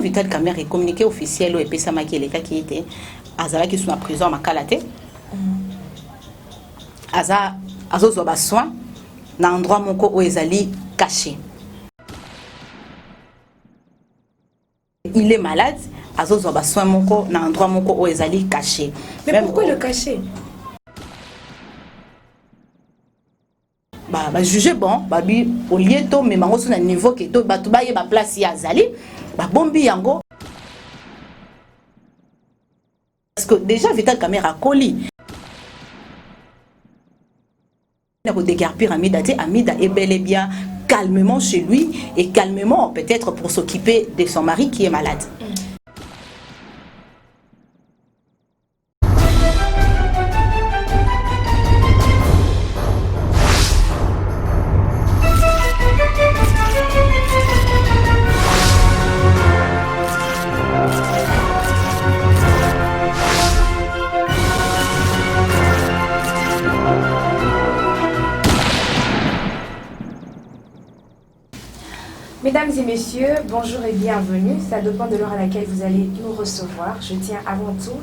Vital Kamerhe communiqué officiel et pesa maki l'État qui était azala qui sont en prison à Makalate. Aza azozo ba soin na endroit moko où ezali caché. Il est malade, azozo ba soin moko na endroit moko où ezali caché. Mais même pourquoi le cacher? Bah juger bon, bah bi au lieu to mais mango sur un niveau que to batu ba yeba place ya azali, bah bombi yango. Parce que déjà Vital Kamerhe Koli pour déguerpir Amida est bel et bien calmement chez lui et calmement peut-être pour s'occuper de son mari qui est malade. Mesdames et messieurs, bonjour et bienvenue. Ça dépend de l'heure à laquelle vous allez nous recevoir. Je tiens avant tout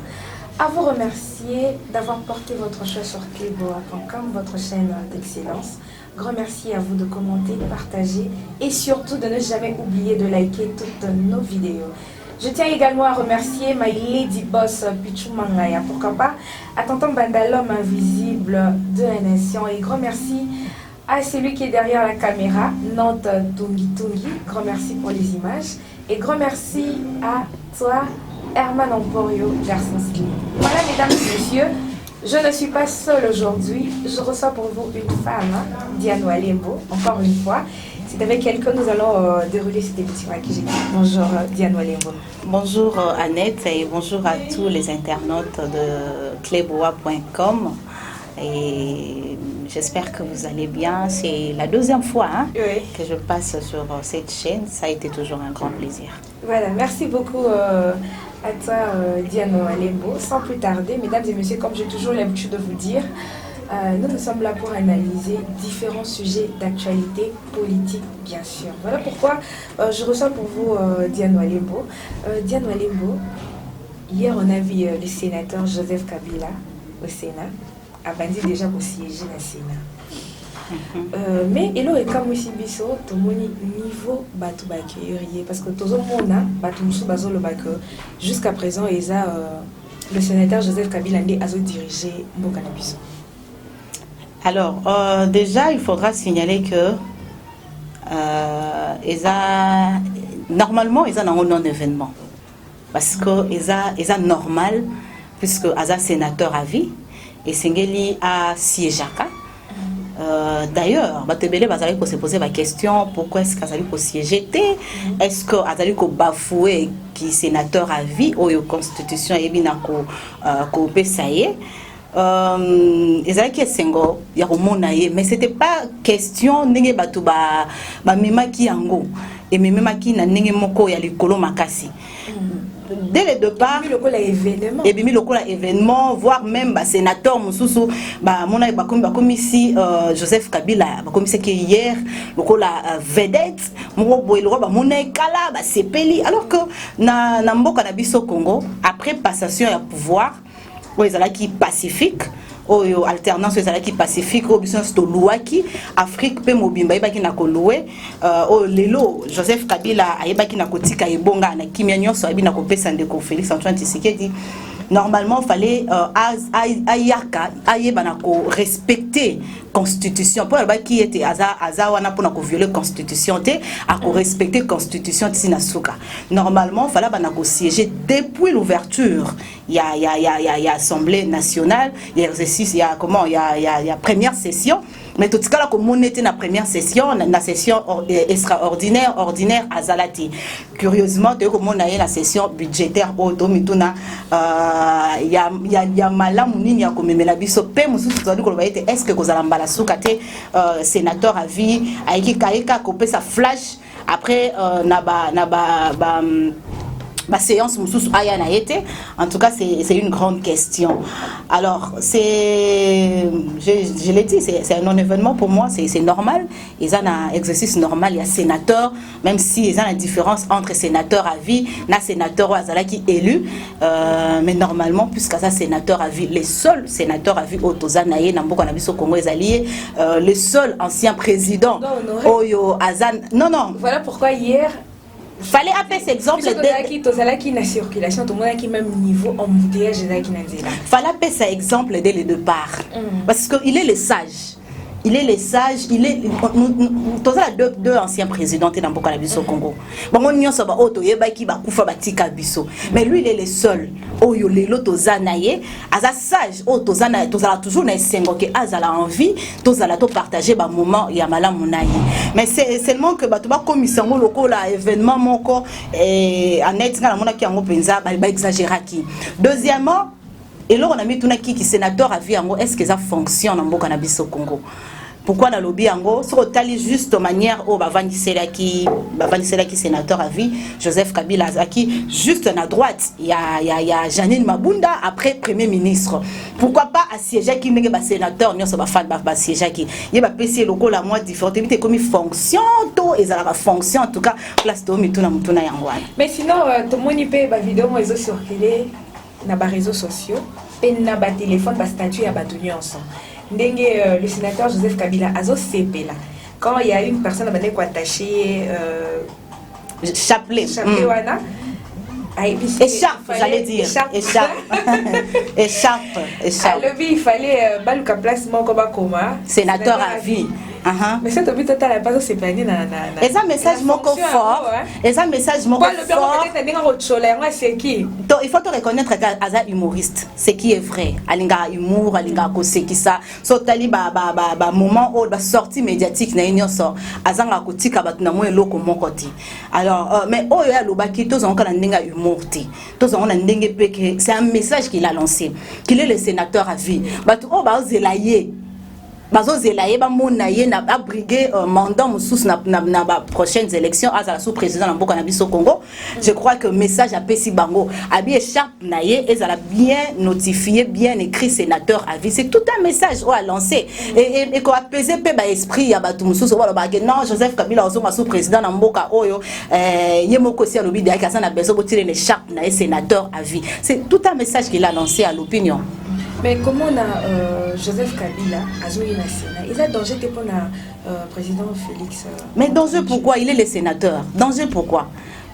à vous remercier d'avoir porté votre choix sur kleboa.com, votre chaîne d'excellence. Grand merci à vous de commenter, de partager et surtout de ne jamais oublier de liker toutes nos vidéos. Je tiens également à remercier my lady boss Pichou Mangaya, pourquoi pas, à tonton Banda, l'homme invisible de la nation. Et grand merci à celui qui est derrière la caméra, Nantes Tungi Tungi. Grand merci pour les images. Et grand merci à toi, Herman Emporio, garçon stylé. Voilà, mesdames et messieurs, je ne suis pas seule aujourd'hui. Je reçois pour vous une femme, Diane Walembo, encore une fois. C'est avec elle que nous allons dérouler cette émission qui j'ai dit. Bonjour Diane Walembo. Bonjour Annette et bonjour à tous les internautes de kleboa.com. Et j'espère que vous allez bien. C'est la deuxième fois oui, que je passe sur cette chaîne. Ça a été toujours un grand plaisir. Voilà, merci beaucoup à toi Diane Walembo. Sans plus tarder, mesdames et messieurs, comme j'ai toujours l'habitude de vous dire, nous sommes là pour analyser différents sujets d'actualité politique, bien sûr. Voilà pourquoi je reçois pour vous Diane Walembo. Diane Walembo, hier on a vu le sénateur Joseph Kabila au Sénat. A bandi déjà pour siéger dans le Sénat. Mais il aurait comme aussi biso tout mon niveau batu bakirier parce que tout le monde a batu musu bazo le bac jusqu'à présent le sénateur Joseph Kabila a dirigé Mbokana biso. Alors déjà il faudra signaler que normalement ils ont un non-événement parce que ils ont normal puisque ils sénateur à vie. Et Sengeli a siégé. D'ailleurs, Batebele va se poser la question pourquoi est-ce qu'Azali peut siéger? Est-ce que Azali peut bafouer qui sénateur à vie ou la constitution et bien ko pesaye? Ezali ki sengo ya komonaye mais c'était pas question ndenge batu ba memaki yango et memaki na ndenge moko ya likolo makasi. Dès le départ, et bien le événement, voire même sénateur Moussoussou, comme ici Joseph Kabila, comme c'est hier, la vedette, alors que na mboka na biso Congo, après passation à pouvoir, qui pacifique. Alternance qui pacifique au business to Louaki Afrique pe mobimba ibaki na kolowe lelo Joseph Kabila ayebaki na kotika ebonga na kimia nyonso abi na kopesa ndeko Félix Antoine Tshisekedi. Normalement fallait ayaka ayeba na ko respecter constitution pour ba qui était aza wana pour na ko violer constitution té à ko respecter constitution tsina suka. Normalement fallait ba na ko siéger depuis l'ouverture il y a assemblée nationale, il y a exercice, il y a comment il y a première session. Mais tout ce cas là comme on était dans la première session, la session extraordinaire ordinaire à Zalati. Curieusement, comme on a eu la session budgétaire au Domituna, il y a malam nini ya comme la biso pe musu tuzali ko baite est-ce que kozalamba la soukate sénateur à vie aiki kaika kopé sa flash après ma séance mususu aya na été. En tout cas, c'est une grande question. Alors, je l'ai dit, c'est un non-événement pour moi, c'est normal. Ils ont un exercice normal, il y a sénateur, même si ils ont une différence entre sénateur à vie, na sénateur azala qui élu, mais normalement, puisqu'à ça sénateur à vie, les seuls sénateurs à vie au Tozanaye, Namboka Nabiso Congo est allié, les seuls anciens présidents, Oyo Azan, non. Voilà pourquoi hier, fallait appeler cet exemple qui na circulation tout le monde qui même niveau embouteillage qui na zela. Fallait appeler cet exemple dès le départ parce que il est le sage. Il est les sages, il est tous les deux anciens présidents dans Mboka na biso Congo. Bon on nyonso ba oto yeba ki ba kufa batika biso. Mais lui il est le seul. Oyo lelo tozanaye, aza sage, o tozana tozala toujours na sengo que azala envie, tozala to partager ba moment ya malamu naye. Mais c'est seulement que ba to ba komisango lokola événement moko anet ngala mona ki yango penza ba exagéraki. Deuxièmement, et là on a mis tout na qui sénateur à vie yango, est-ce que ça fonctionne en Mboka na biso Congo? Pourquoi dans le lobby yango sur tali juste de manière au bavani selaki sénateur à vie Joseph Kabila qui juste à droite il y a Janine Mabunda après premier ministre. Pourquoi pas assiéger qui n'est pas sénateur ni ça va faire assiéger qui il va passer local la moi différente comme il fonctionne tout et ça va fonction en tout cas place de mituna mutuna yango. Mais sinon tout le monde peut ba vidéo réseaux circuler na ba réseaux sociaux et na ba téléphone ba statut ya ba tenu ensemble. Le sénateur Joseph Kabila Azo Sepela, quand il y a une personne qui est attachée chapelet wana écharpe, j'allais dire écharpe. Alors il fallait baluka place mon coma sénateur à vie. Mais c'est au total la base c'est pas ni na et ça message moko fort et ça message moko fort il faut te reconnaître qu'Aza humoriste ce qui est vrai alinga humour alinga koseki ça so tali ba moment où ba sortie médiatique na nyonso azanga kotika batu na mo eloko moko ti alors mais oyo ya lobaki to zonka na ndinga humour ti to zonka na ndenge peke c'est un message qu'il a lancé qu'il est le sénateur à vie batu o ba zelaye bazo zelaye ba monaye na abriguer mandat musus na prochaines élections à la sous-président na Mboka na biso Congo. Je crois que message à Pessi Bango abi écharpe naye et ça l'a bien notifié bien écrit sénateur à vie, c'est tout un message à lancer et ko apaiser pe ba esprit ya batu musus wala ba non Joseph Kabila ozonga sous-président na Mboka oyo yemoko si alobi de ka sana beso botire l'écharpe naye sénateur à vie, c'est tout un message qu'il a lancé à l'opinion. Mais comment on a Joseph Kabila à Zoé Nassena? Il a danger pour le président Félix. Mais danger pourquoi? Il est le sénateur. Danger pourquoi?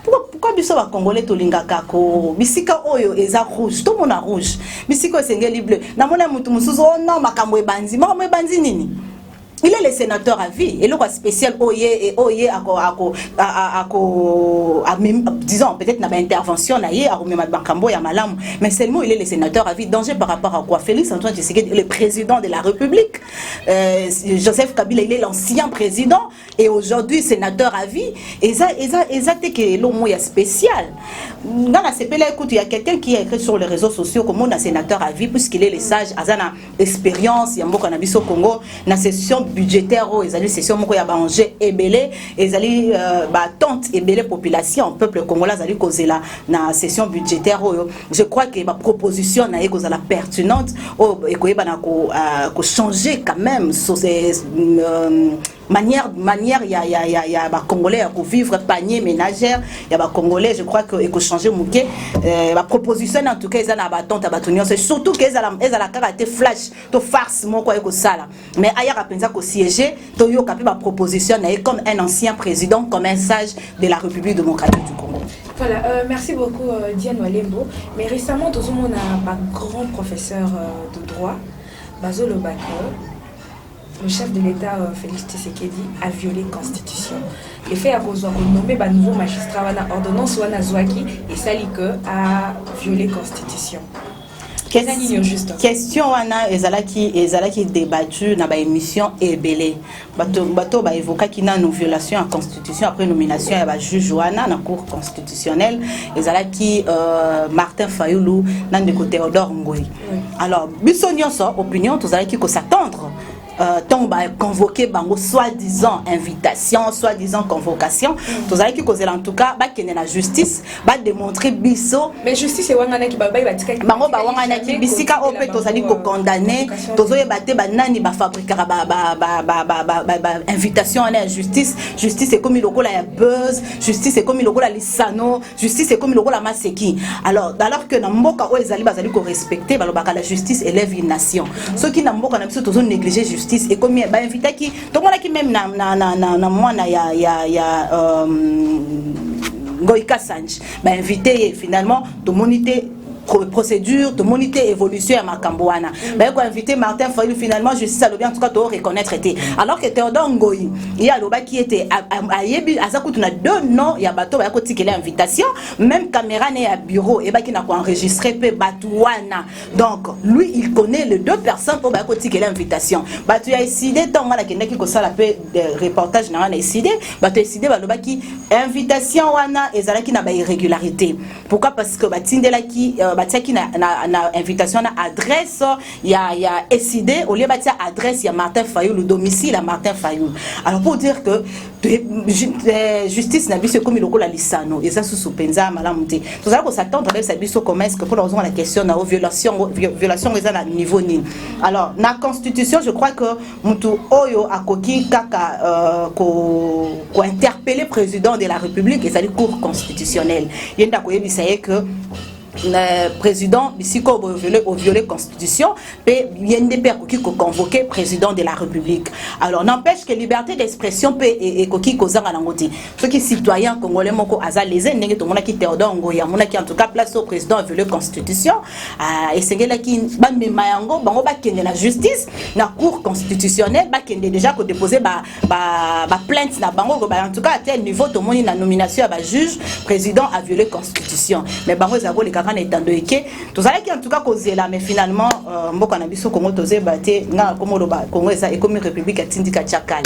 Pourquoi biso ba congolais tolingaka ko bisika oyo eza rouge tout monde a rouge bisiko esengeli bleu na mona mutu mususu oh non makambo ebanzi nini. Il est le sénateur à vie et le roi spécial disons peut-être n'a pas intervention mais seulement il est le sénateur à vie. Danger par rapport à quoi? Félix Antoine Tshisekedi est le président de la République, Joseph Kabila il est l'ancien président et aujourd'hui sénateur à vie et ça que l'homme est spécial. Dans la CPL écoute il y a quelqu'un qui a écrit sur les réseaux sociaux comme on a sénateur à vie puisqu'il est le sage azana expérience yamboka na biso Congo na session budgétaire ils allaient session moko ya banger ebelé ils allaient tente ebelé population peuple congolais allaient causer la na session budgétaire je crois que ma proposition na cause la pertinente et ko yeba na ko changer quand même sur ces manière ya ba congolais à vivre panier ménagère ya ba congolais je crois que et ko changer muké la proposition en tout cas ils na ba tente ba tonio c'est surtout que ils la caractère flash to farce moko e ko sala mais aya penza ko siéger to yo kapi ba proposition na comme un ancien président comme un sage de la République démocratique du Congo. Voilà, merci beaucoup Diane Walembo. Mais récemment tout le monde a un grand professeur de droit Bazo Lobako. Le chef de l'État, Félix Tshisekedi, a violé la Constitution. Le fait à cause de nommer un nouveau magistrat, une ordonnance ou un Azouaki, et ça dit que a violé la Constitution. Question wana ezalaki débattu na ba émission ebelé bato ba évoquer qui na une violation en constitution après nomination ya ba juge wana na cour constitutionnelle ezalaki Martin Fayulu na ndeko Théodore Ngoyi. Alors biso nyonso opinion tozalaki ko s'attendre tant ba convoquer bango soi-disant invitation, soi-disant convocation. Tous allez qui causer en tout cas ba kene la justice, ba démontrer biso. Mais justice c'est wangana qui ba batika. Bango ba wangana qui bisika opé tous allez ko condamner, tous allez bater ba nani ba fabriquer ba invitation à la justice. Justice c'est comme il logo la buzz, justice c'est comme il logo la lisano, justice c'est comme il logo la maseki. Alors que na mboka o ezali bazali ko respecter balobaka la justice élève une nation. Ceux qui na mboka na biso tous négliger justice et comme ba inviter qui to mona qui même na mwana ya Goïka Sanj ba invité finalement de moniter procédure de moniter évolution à Makambouana. Mais quand invité Martin Fayulu finalement justice a le bien en tout cas de reconnaître été. Alors que Théodore Ngoyi, il y a l'oba qui était à Yebi à Zakout on a deux noms, il y a bateau à côté qui l'invitation, même caméra n'est à bureau et bah qui n'a pas enregistré pe Batouana. Donc lui il connaît les deux personnes pour bah côté qui l'invitation. Batou a décidé tant on a qui ko ça la pe reportage n'a pas décidé, batou a décidé bah l'oba qui invitation wana et zala qui n'a pas irrégularité. Pourquoi? Parce que batindela qui qui na invitation na adresse il y a SID au lieu batia adresse il y a Martin Fayulu le domicile à Martin Fayulu. Alors pour dire que justice na biso comme iloko la lisano et ça sous penza malamuté tout ça qu'on s'attend avec ça biso comment est-ce que pour la question na violation les à niveau ni. Alors na constitution je crois que mutu oyo akoki kaka ko interpeller président de la République et ça dit cour constitutionnelle yenda ko yebisa que le président ici au violé constitution peut YNDP qui convoqué président de la République. Alors n'empêche que liberté d'expression peut et qui cause à l'angoti ceux qui citoyens congolais moko azal les ennemis tout le monde qui Théodore Ngoyi mon qui en tout cas place au président violé constitution et c'est là qui bambi mayango bango ba kende la justice la cour constitutionnelle ba kende déjà ko déposer ba plainte na bango en tout cas à tel niveau tout le monde la nomination à juge président a violé constitution mais bango zabo les en tout ça qui en tout cas causé là mais finalement mboka na biso Congo tozé baté nga comme le Congo ça et comme république a tindika tchakal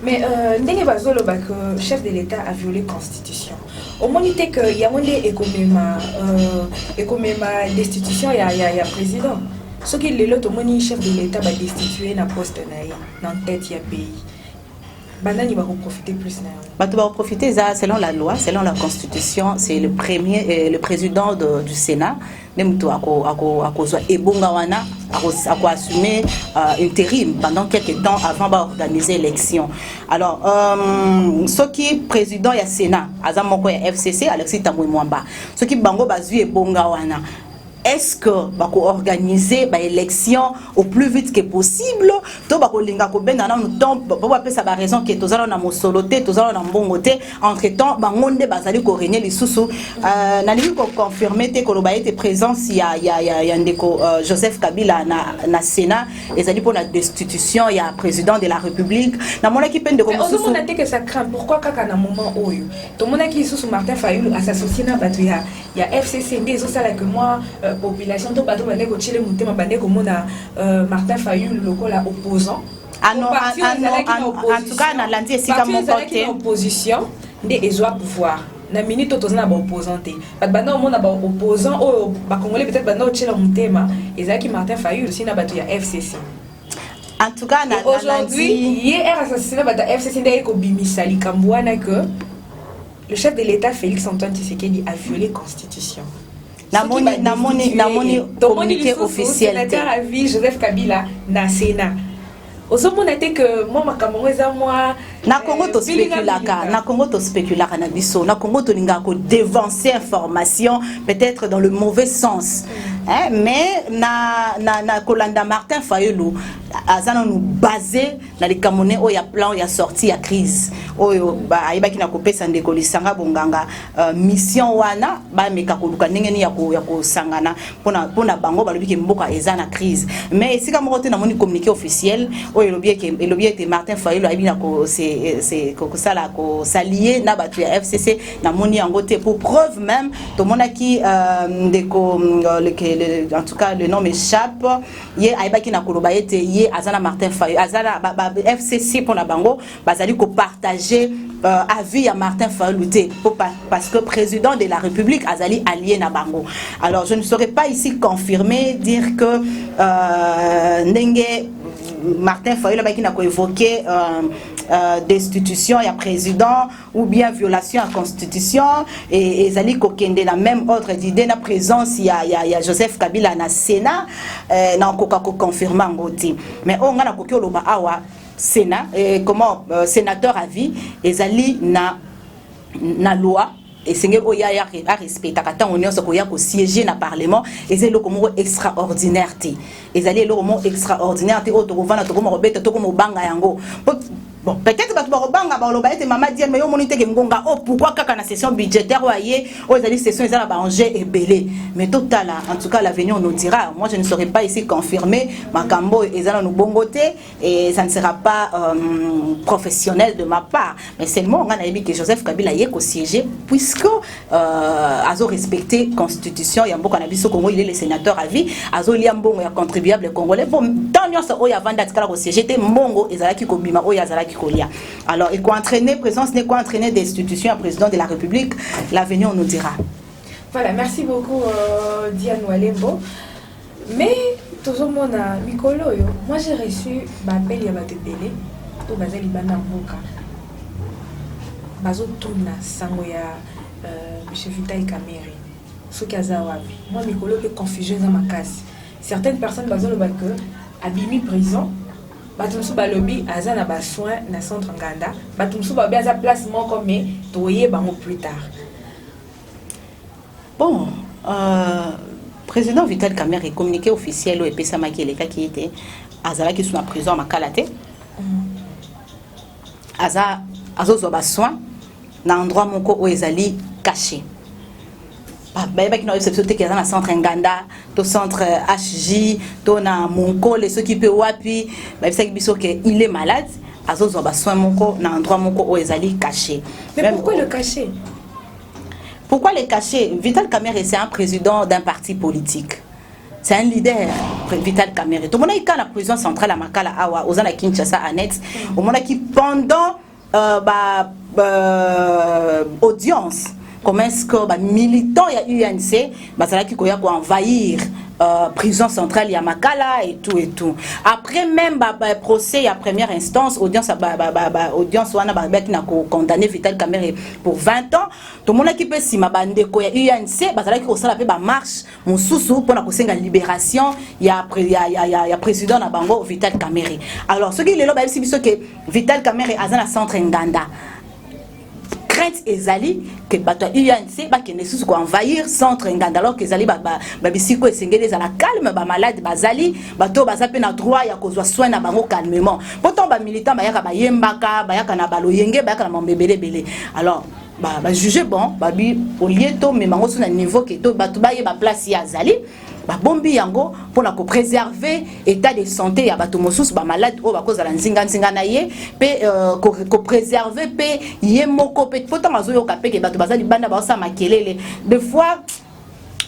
mais ndenge bazolo ba que chef de l'état a violé constitution au monité que ya mondé et comme ma destitution ya président ce qui le lot au moni chef de l'état va destituer na poste na tête ya pays. Banani va profiter plus. Bah, tu vas profiter selon la loi, selon la constitution, c'est le premier, le président du Sénat, même toi, à assumer intérim pendant quelques temps avant d'organiser l'élection. Alors, ce qui est président du Sénat, Azamoko FCC, Alexis Tambouy Mwamba, ce qui bango bazu et bongawana. Est-ce que va organiser l'élection au plus vite que possible? To ba ko linga ko ben na no temps ba pa pesa ba raison que tozala na mosoloté tozala na mbongoté entre temps ba ngonde bazali ko régner les sous na lingi ko confirmer te ko lo ba été présence il y a ndeko Joseph Kabila na Sénat et ça dit pour la destitution il y a président de la République na mon équipe de comme sous on a dit que ça craint pourquoi kaka na moment oyo to mona ki sous Martin Fayulu à s'associer na batu ya FCC des ça là que moi population to bato bande ko chile mutema bande ko mona Martin Fayulu lokola opposant en tout cas na lundi et si comme côté opposition ndé ezwa pouvoir na minute to na ba opposanté bat banda o mona ba opposant o ba congolais peut-être banda o chile mutema ezaki Martin Fayulu sina bato ya FCC. En tout cas aujourd'hui hier assassiné bata FCC ndé ko bimisa likambwana que le chef de l'État Félix Antoine Tshisekedi a violé la constitution. Namoni communiqué officiel. Le sénateur a vu Joseph Kabila na Sénat. Ozomona te que moi makambo eza moi na Congo to spéculaka na biso na Congo to linga ko dévancer information peut-être dans le mauvais sens. Mais na Kolanda Martin Fayulu azana nous basé na les Camerounais o ya plan ya sortie ya crise oyo ba ayibaki na kopesa ndeko lisanga bonganga mission wana ba meka koluka ndenge ni ya ko sangana pona bango balobi ke mboka ezana crise mais sika moko te na moni communiqué officiel oyo lobi était Martin Fayulu ayibina ko c'est ko sala ko s'allier na batu ya FCC na moni yango te pour preuve même to monaki ndeko en tout cas le nom m'échappe yé ayibaki na koloba ete yé azana Martin Fayulu azana FCC pour na bango bazali ko partager avis à Martin Fayulu parce que président de la République azali allié na bango. Alors je ne saurais pas ici confirmer dire que ndenge Martin Fayulu qui n'a évoqué destitution, il y a président ou bien violation à la constitution et Zali Kokende la même ordre d'idée na présence il y a Joseph Kabila na Sénat na encore confirmer ngoti mais on a kokyo loba awa Sénat comment sénateur à vie et Zali na loi et c'est que oya ya respecter kata on est ko ya ko siéger na parlement et c'est le comment extraordinaire et Zali le comment extraordinaire te auto vana to como robeta to como banga yango. Bon, peut-être que tu vas rebanga ba loba ete mama dire mais yo monite ke ngonga oh pourquoi kaka na session budgétaire oye oh ezali session ezala ba enjeu ebelé mais total en tout cas l'avenir nous dira. Moi je ne saurais pas ici confirmer makambo ezala no bongoté et ça ne sera pas professionnel de ma part mais seulement on a dit que Joseph Kabila y est ko siéger puisque azo respecter constitution ya mboka na biso Congo il est le sénateur à vie azo liambongo ya contribuable congolais bon tant nyonso oya vanda tikala ko siéger te mbongo ezala ki ko bima oya ezala ki. Alors, il faut entraîner, présence n'est quoi entraîner des institutions à président de la République. L'avenir nous dira. Voilà, merci beaucoup Diane Walembo. Mais tout le monde a Mikolo, moi j'ai reçu l'appel ya batebele to bazali bana mboka. Bazo tuna sango ya monsieur Vital Kamerhe. Sokaza wapi. Moi Mikolo que confusion dans ma case. Certaines personnes bazo le que abimi prison. Batumsu balobi azana ba soin na centre Nganda batumsu ba bien sa place moko mais toye bango plus tard. Bon président Vital Kamerhe communiqué officiel au EPSA Makeleka qui était azala qui sont en prison à Makalate azo ba soin na endroit moko o ezali caché. Bah qui n'a réception qui est dans le centre Nganda, au centre HJ, to na Monko les ceux qui peut wapi, bah c'est que il est malade, azo zo ba soin Monko na endroit Monko o ezali caché. Mais même, pourquoi le cacher? Pourquoi le cacher? Vital Kamerhe c'est un président d'un parti politique. C'est un leader, Vital Kamerhe. Tout le monde a la prison centrale à Makala Awa, aux à Kinshasa annexe, au monde qui pendant audience comment est-ce que militants il y a UNC basala qui koya ko envahir prison centrale ya Makala et tout après même procès à première instance audience audience wana qui na condamné Vital Kamerhe pour 20 ans tout le monde qui peut si mabande ko ya UNC basala qui ko sala pe ba marche mususu pour na ko senga libération ya président na bango Vital Kamerhe. Alors ce qui est là ba si biso que Vital Kamerhe azana centre Nganda crainte ezali que bato UNC ba kende susu ko envahir centre Nganda alors que ezali ba bisiko esengeli za la calme ba malade bazali bato bazape na droit ya kozwa soin na bango calmement pourtant ba militant ba yaka ba yembaka ba yaka na baloyenge ba yaka na mambebele belé alors ba juger bon ba bi au lieu to mais bango sur na niveau que to bato ba yeba place ya zali ba bombi yango pour la préserver état de santé ya bato mosusu ba malade o ba kozala nzinga na ye pe ko préserver pe ye moko pe pourtant mazoyo ka pe ke bato bazali banda ba sa makelele des fois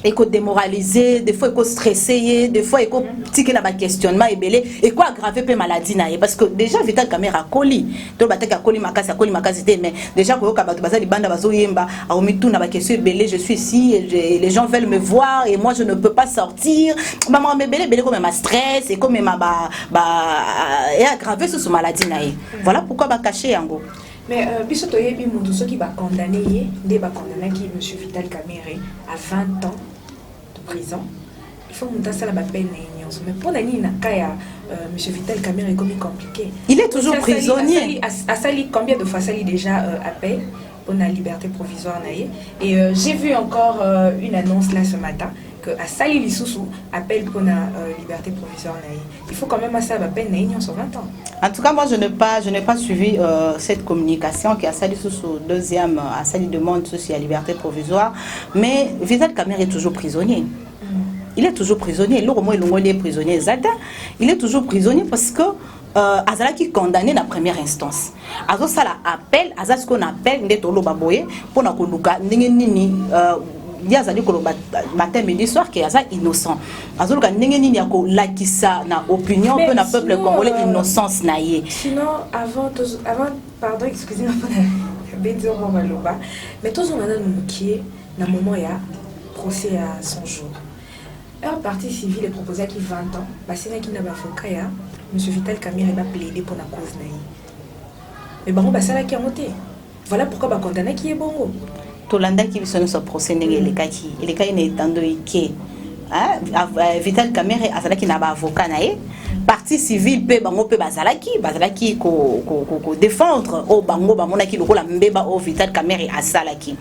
et ko démoraliser des fois ko stresser des fois ko tirer na ba questionnement ebelé et quoi aggraver pe maladie na ye parce que déjà Vital Kamerhe a coli to bataka coli makasi te mais déjà ko ka bato bazali banda bazoyemba a omitu na ba question ebelé je suis ici et les gens veulent me voir et moi je ne peux pas sortir maman ebelé comme ma stress et comme ma et aggraver ce maladie na ye voilà pourquoi ba cacher yango. Mais biso toyebi mundu soki ba condamné ye nde ba condamné ki monsieur Vital Kamerhe à 20 ans de prison. Il faut monter ça la peine mais pour la nina kaya monsieur Vital Kamerhe comme compliqué. Il est toujours prisonnier. A sali combien de fois sali déjà appel pour la liberté provisoire naie et j'ai vu encore une annonce là ce matin que à Sali Lisusu appelle pour la liberté provisoire. Il faut quand même à ça la peine sur 20 ans. En tout cas, moi je n'ai pas suivi cette communication qui a Sali Lisusu deuxième à Sali demande sur la liberté provisoire, mais Vital Kamerhe est toujours prisonnier. Il est toujours prisonnier. Il est prisonnier. Il est toujours prisonnier parce que Azala qui condamné la première instance. Azo ça appel, Azala ce qu'on appelle ndetolo baboye pour na koluka nini il y a des matin midi soir qui est innocent. Azoluka nini yako lakisa na opinion que na peuple congolais innocence naie. Sinon avant pardon excusez-moi mais tous on a nous qui est na moment ya procès à son jour. Un parti civil est proposé qui 20 ans, parce qu'il n'a pas avocat M. Vital Kamerhe va plaider pour la cause. Mais bon, ça là qui a monté. Voilà pourquoi va condamner qui est bon. Tolanda qui veut se procès les cas n'est étendant que Vital Kamerhe a qui n'a pas avocat naé. Partie civile peut bango peut bazalaki ko défendre au bango bamonaki lokola mbeba au Vital Kamerhe a salaki.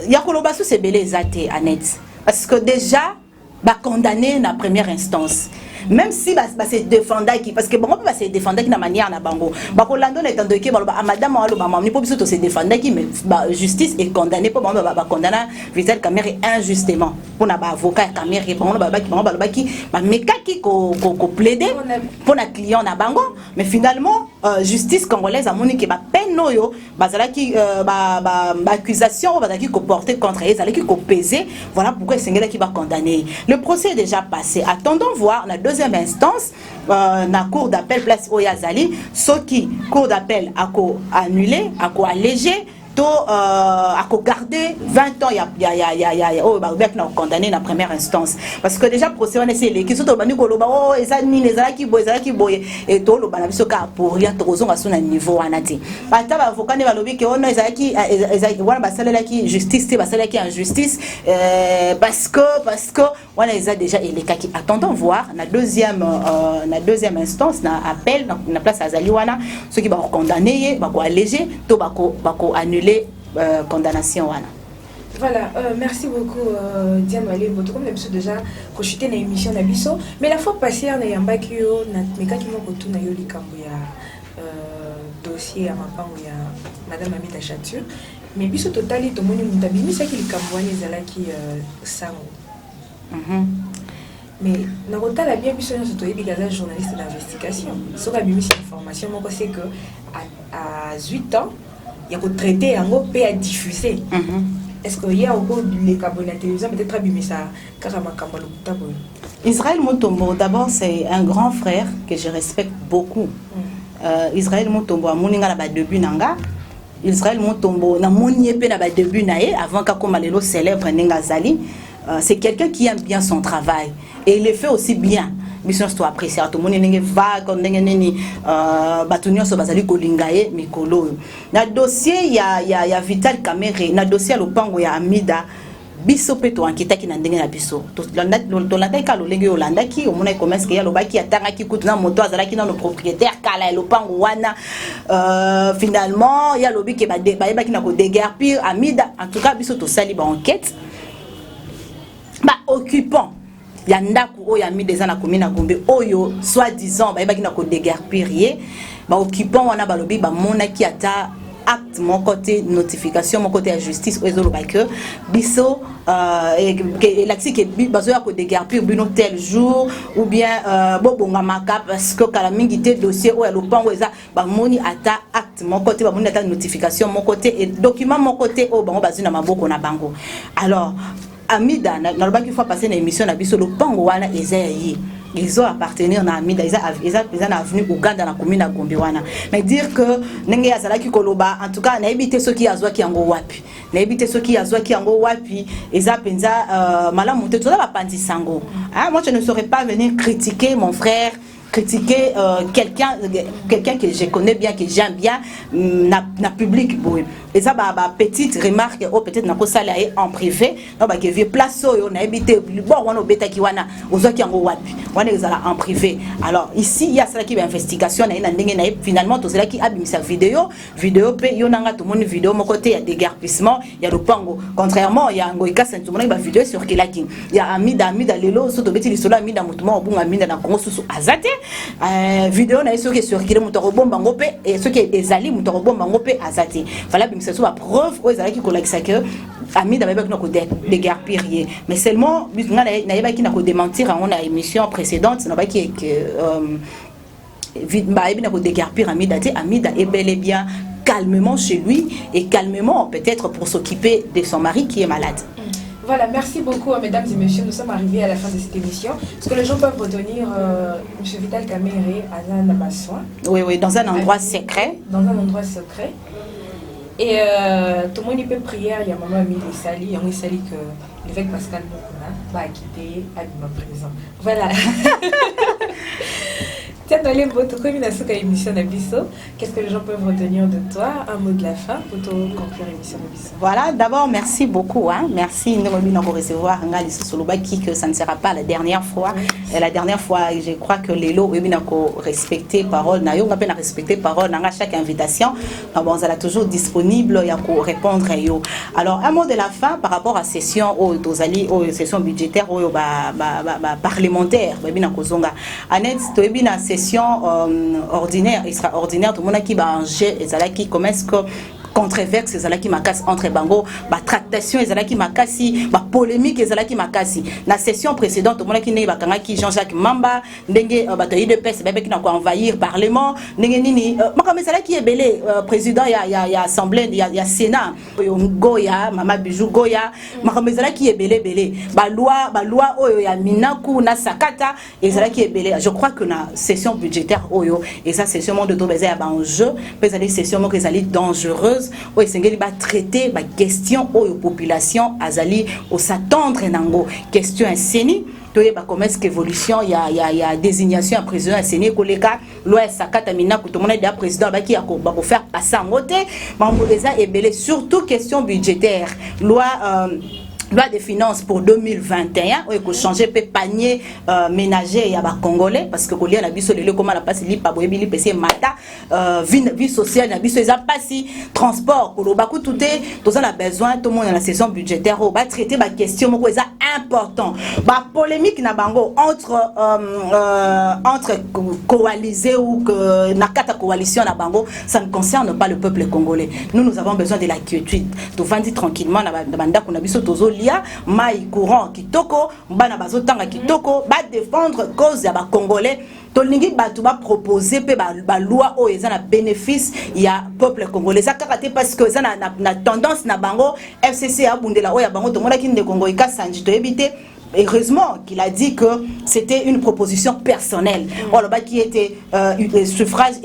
Yakoloba sous c'est belé zate Annette parce que déjà ba condamné na première instance. Même si se défendre qui parce que bon on peut se défendre qui na manière na bango ba kolando na tando ke ba madame alo ba mamni po biso to se défendre qui mais justice est condamné pour ba condamner Vital Kamerhe injustement pour na ba avocat Kamerhe bon ba qui ba mekaki ko plaider pour na client na bango mais finalement justice congolaise a moni que ba peine yo bazala qui ba accusation ba qui ko porter contre eux allait qui ko peser voilà pourquoi sengela qui va condamner le procès est déjà passé attendons voir na deuxième instance na cour d'appel place Oyazali ce qui cour d'appel a annulé a allégé to a garder 20 ans il a condamné na première instance parce que déjà procès on essaie les qui sont bani ko loba oh ezani ezaki boy et to loba na biso ka pour rien to kozonga sur un niveau anati ata ba avocat ne ba lobi ke on ezaki wana ba salela ki justice te ba salela ki injustice parce que on a déjà les cas qui attendons voir na deuxième instance na appel na place Azali wana ceux qui ba condamner ba ko alléger to ba ko annuler condamnation wana. Voilà, merci beaucoup Diane Wale Boto comme l'habitude déjà rechuté na émission na biso mais la fois passée on a yambaki yo na meka ki moko tu na yo likambo ya dossier à mapango ya madame Amida Chature mais biso totali to moni mutabimi ça ki likambo wana ezalaki sango. Mais na kotala bien biso nyonso toyebi kaza journaliste d'investigation soka bimisi information moko c'est que à 8 ans il y a traité en gros à diffuser. Est-ce qu'il y a encore les câbles de la télévision peut-être abîmer ça carrément comme le Israël Mutombo d'abord c'est un grand frère que je respecte beaucoup. Israël Mutombo a moninga na début nanga. Israël Mutombo na monié pe na début naé avant ka komalelo célèbre nenga zali. C'est quelqu'un qui aime bien son travail et il le fait aussi bien. Mission sto apprécier tout monde ndenge vague ndenge nini batunyo so bazali kolingaye mikolo na dossier ya Vital Kamerhe na dossier lopango ya Amida biso pe to enquête ki na ndenge na biso to landa ka lolenge olanda ki omona commerce ke ya lobaki atanga ki kutu na moto azala ki na no propriétaire kala lopango wana finalement ya lobi ke ba ki na ko déguerpir Amida en tout cas biso to sali ba enquête ba occupant yandaku oya mi des ana komina gombe oyo soi-disant ba yebaki na ko déguerpir ye ba occupant wana balobi ba mona ki ata acte mon côté notification mon côté à justice ezolo ba que biso et l'axi que bazo ya ko déguerpir bino tel jour ou bien bobonga maka parce que kala mingi te dossier oya lopango eza ba moni ata acte mon côté ba moni ata notification mon côté et document mon côté o bango bazina maboko na bango alors Amida na lobaki fois passer na émission na biso le pango wana ezayi ils ont appartenir na Amida ils na avenue Uganda na commune Gombe wana mais dire que nenge azalaki koloba en tout cas na ebité ceux qui azwa ki yango wapi na ebité ceux qui azwa ki yango wapi eza penza malamu te toza ba pandi sango moi je ne saurais pas venir critiquer mon frère critiquer quelqu'un que je connais bien, que j'aime bien, na public. Et ça, petite remarque, peut-être na kosala en privé, non que vieux place on a habité bon on obeta ki wana ozoki yango wapi wana ezala en privé. Alors ici il y a ça qui investigation na ndenge na finalement to cela qui abimisa vidéo pe yonanga to mon vidéo mon côté il y a déguerpissement il y a le pango contrairement il y a ngoika sentumona ba vidéo sur kilaki il y a Amida lelo so to beti lisolo Amida mutuma obunga Amida na Congo susu azate vidéo na eso ke sur kile mutoro bomba ngope et ce qui ezali mutoro bomba ngope azate voilà bimisa so ba preuve o ezala ki kolakisa que Amida ba ko déguerpir mais seulement na yeba ki na ko démentir en a émission précédente na ba ki na ko déguerpir Amida est bel et bien calmement chez lui et calmement peut-être pour s'occuper de son mari qui est malade. Voilà, merci beaucoup mesdames et messieurs, nous sommes arrivés à la fin de cette émission. Est-ce que les gens peuvent retenir M. Vital Kamerhe à un soin? Oui, dans un endroit secret. Dans un endroit secret. Et tout le monde peut prier, il y a maman mis les salis, il y a un sali que l'évêque Pascal Mokuna va quitter à ma prison. Voilà. Tiens, dans les mots, tu connais la émission d'Abisso. Qu'est-ce que les gens peuvent retenir de toi? Un mot de la fin pour conclure l'émission d'Abisso. Voilà, d'abord, merci beaucoup. Hein. Merci de recevoir Ngali Solobaki, que ça ne sera pas la dernière fois. Et la dernière fois, je crois que les lots, respecter parole, n'a pas respecter parole, dans chaque invitation. Bon, elle est toujours disponible pour répondre. Alors, un mot de la fin par rapport à la session aux alliés, aux sessions budgétaires, aux parlementaires. Session ordinaire, extraordinaire, tout le monde qui va en jeu, et qui commence que controverse ezala ki makasi entre bango ba tractation ezala ki makasi ba polémique ezala ki makasi na session précédente mona ki ne bakanga ki Jean-Jacques Mamba ndenge batayi de peste bebe ki na ko envahir parlement ndenge nini makama ezala ki ebele président ya assemblée ya Sénat Goya mama Bijou Goya makama ezala ki ebele ba loi oyo ya minaku na sakata ezala ki ebele. Je crois que na session budgétaire oyo et ça session monde de beza ya ba enjeu peut-être session mo ezali dangereuse. Oui, c'est va traiter la question aux populations azali au s'attendre nango question inseni to ba commerce évolution il y a désignation à président inseni koleka loi sakata mina ko to mona da président ba ki ba ko faire passer en côté mamboleza ebele surtout question budgétaire loi des finances pour 2021 où il faut changer pe panier ménager ya ba congolais parce que kolia na biso lelo comment la passe li pa boyebi li pese mata vie sociale na biso eza pasi transport ko ba ku touté tous on a besoin tout le monde dans la session budgétaire on va traiter ba question moko eza important ba polémique na bango entre coalisés ou que na kata coalition na bango ça ne concerne pas le peuple congolais. Nous avons besoin de la quiétude to vandi tranquillement na banda ko na biso tozo lia mai courant kitoko bana bazotanga kitoko ba défendre cause ya ba congolais tolingi batu ba proposer pe ba loi o eza na bénéfice ya peuple congolais ça karaté parce que ça na tendance na bango FCC abundela o ya bango to mona ki ne Congo ika sanji to ebité. Heureusement qu'il a dit que c'était une proposition personnelle. Or, le qui était suffrage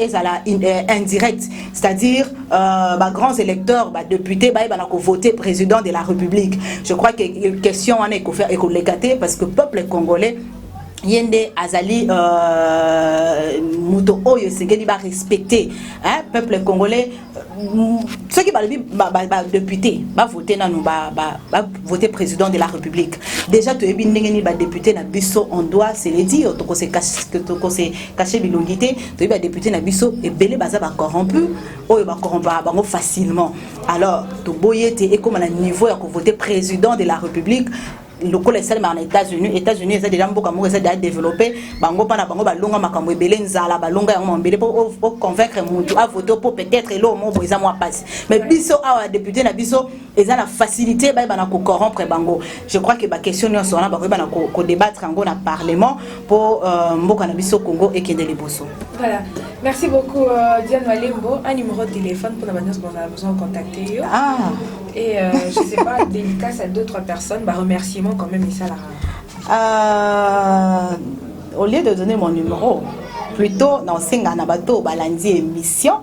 indirect, c'est-à-dire grands électeurs, députés, voter président de la République. Je crois que la question en est écolégatée parce que le peuple congolais Yende Azali Muto Oyo Segeli va respecter hein peuple congolais ceux qui va député va voter na va voter président de la République déjà tu es bien ndengeni ba député na biso on doit se le dire to ko se cacher bilongité tu es député na biso et belé baza ba corrompu oyo ba corrompu bango facilement alors to boyete et comme à niveau ya ko voter président de la République le colossal mais en États-Unis ça déjà beaucoup amour ça déjà développé bango pana bango balonga makambo ebele nzala balonga yango mbele pour convaincre mutu à voter pour peut-être lo mo boza moi passe mais biso a député na biso eza na facilité ba na ko corrompre bango. Je crois que ba question nous sera ba na ko débattre ngo na parlement pour mboka na biso Congo et Kende Liboso. Voilà. Merci beaucoup Diane Walembo. Un numéro de téléphone pour la manière dont on a besoin de contacter. Et je sais pas, dédicace à 2-3 personnes, remerciements quand même, ça au lieu de donner mon numéro, plutôt dans Senganabato, Balandi émission,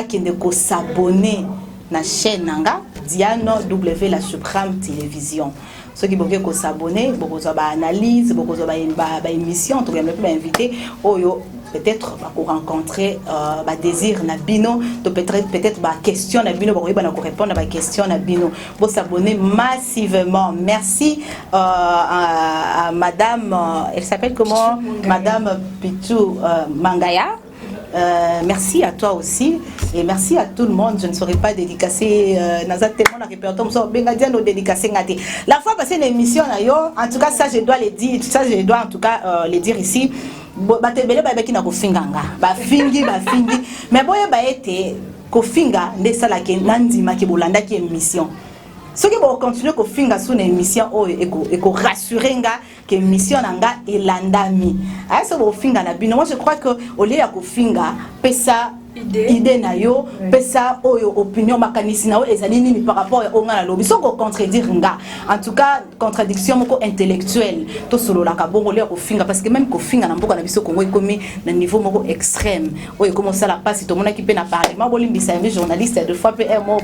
qui ne ko s'abonner na chaîne Nanga, Diano W la Supreme Télévision. Ceux qui veulent s'abonner, beaucoup de analyse, beaucoup de émission, tout le monde peut inviter. Peut-être pour rencontrer désir na bino peut-être question na bino pour répondre à question na bino pour s'abonner massivement. Merci à madame elle s'appelle comment madame Pitou Mangaya. Merci à toi aussi et merci à tout le monde. Je ne saurais pas dédicacer tellement la répertoire nos dédicacer la fois passée l'émission en tout cas ça je dois le dire en tout cas le dire ici batebele ba beki na kofinga nga ba fingi mais boye ba ete kofinga ndesala ke nandima ke bolanda ki émission ce qui va continuer kofinga sous une émission o eko rassurer nga que émission nanga elandami asa bo finga na bino. Moi je crois que au lieu ya kofinga pesa idée na yo pesa oyo opinion makanisi na yo ezali nini par rapport au ngala lobi soko contredire nga en tout cas contradiction moko intellectuelle to solo la kabongo le ko finga parce que même ko finga na mboka na biso Congo ekomi na niveau moko extrême oyo comment ça la passe to mona ki pe na parlement bolimbisa un journaliste de fois pe mo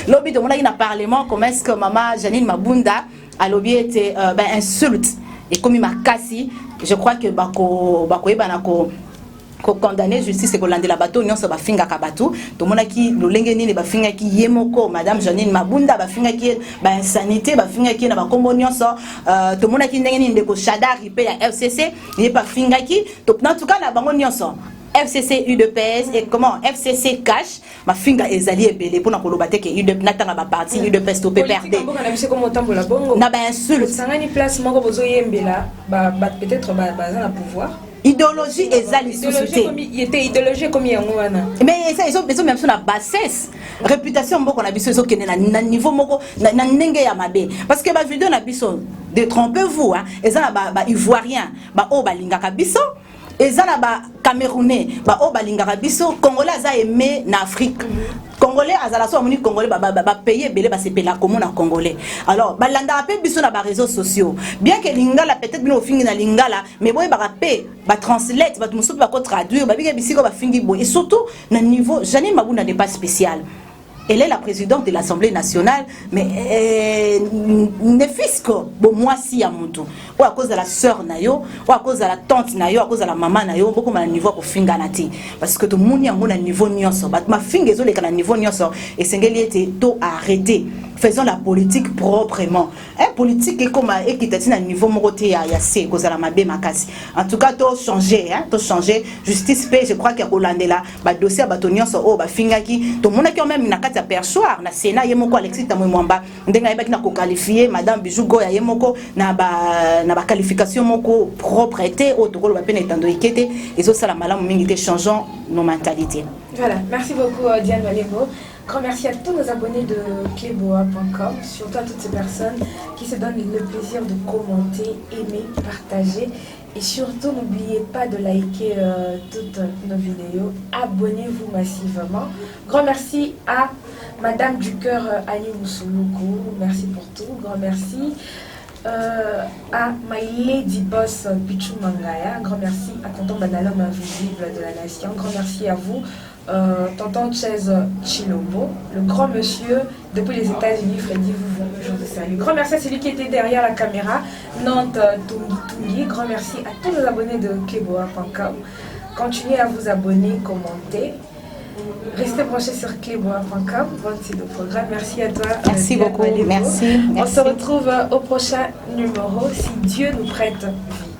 lobi to mona ki na parlement comment est-ce que maman Janine Mabunda a lobby était insulte et comme makasi je crois que bako ebana ko condamné justice et kolande la bateau nyonso ba finga ka bateau to mona ki lolenge nini ba finga ki yemoko madame Janine Mabunda ba finga ki ba insanité ba finga ki na ba kombo nyonso to mona ki ndenge nini ndeko Shadari pe ya FCC ye ba finga ki to en tout cas na bango nyonso FCC UDPS et comment FCC cash ma finga ezali ebele pona koloba te ke UDP natanga ba parti UDPS to PPRD na ba insulte sangani place moko bozo yembela ba peut-être ba na pouvoir idéologie ezali société idéologie comme yango wana mais ça ils ont même sur la bassesse réputation moko na biso ezokende na niveau moko na ndenge ya mabe parce que ba vidéo na biso détrompez-vous hein ezala ba ivoirien ba o balingaka biso ezala ba camerounais ba o balingaka biso congolais aza aimé na Afrique congolais azala so moni congolais ba payer belé ba sepela comme na congolais alors ba landa pe biso na ba réseaux sociaux bien que lingala peut-être bino fingi na lingala mais boy ba pe ba translate ba muso ba ko traduire ba bika bisiko ba fingi boy et surtout na niveau Janine Mabunda n'est pas spécial. Elle est la présidente de l'Assemblée nationale, mais ne fils que bon moi si à mon tour. Ou à cause de la sœur nayo, ou à cause de la tante nayo, à cause de la maman nayo, beaucoup mal niveau pour finga nati. Parce que tout le monde y a un niveau nyonso. Ma finga est au niveau nyonso et sengeli était tout arrêté. Faisons la politique proprement. Un politique est comme et qui était à niveau moroté ya c'est cause de la mabe makasi. En tout cas, tout changer, hein, tout changer. Justice paix, je crois qu'il y a Hollande là, ba dossier ba tonyon so oh ba finga ki, tout le monde qui a même na kati ya perchoir na Sénat yemoko Alexis Tamwamba. Ndenga yeba ki na ko qualifier madame Bijou Goya yemoko na ba qualification moko propreté au tokolo ba pena etando ikete ezo sala malamu mingi te changeons nos mentalités. Voilà, merci beaucoup Diane Malembo. Grand merci à tous nos abonnés de cleboa.com, surtout à toutes ces personnes qui se donnent le plaisir de commenter, aimer, partager. Et surtout, n'oubliez pas de liker toutes nos vidéos. Abonnez-vous massivement. Grand merci à Madame du Cœur Annie Moussouloukou. Merci pour tout. Grand merci à My Lady Boss Pichou Mangaya. Grand merci à Tonton Banalom Invisible de la Nation. Grand merci à vous. Tonton Chez Chilombo, le grand monsieur depuis les États-Unis, Freddy vous je vous salue. Grand merci à celui qui était derrière la caméra, Nantes Tungi. Grand merci à tous nos abonnés de cleboa.com. Continuez à vous abonner, commenter. Restez branchés sur cleboa.com. Bonne suite de programme. Merci à toi. Merci beaucoup. Merci. On se retrouve au prochain numéro si Dieu nous prête vie.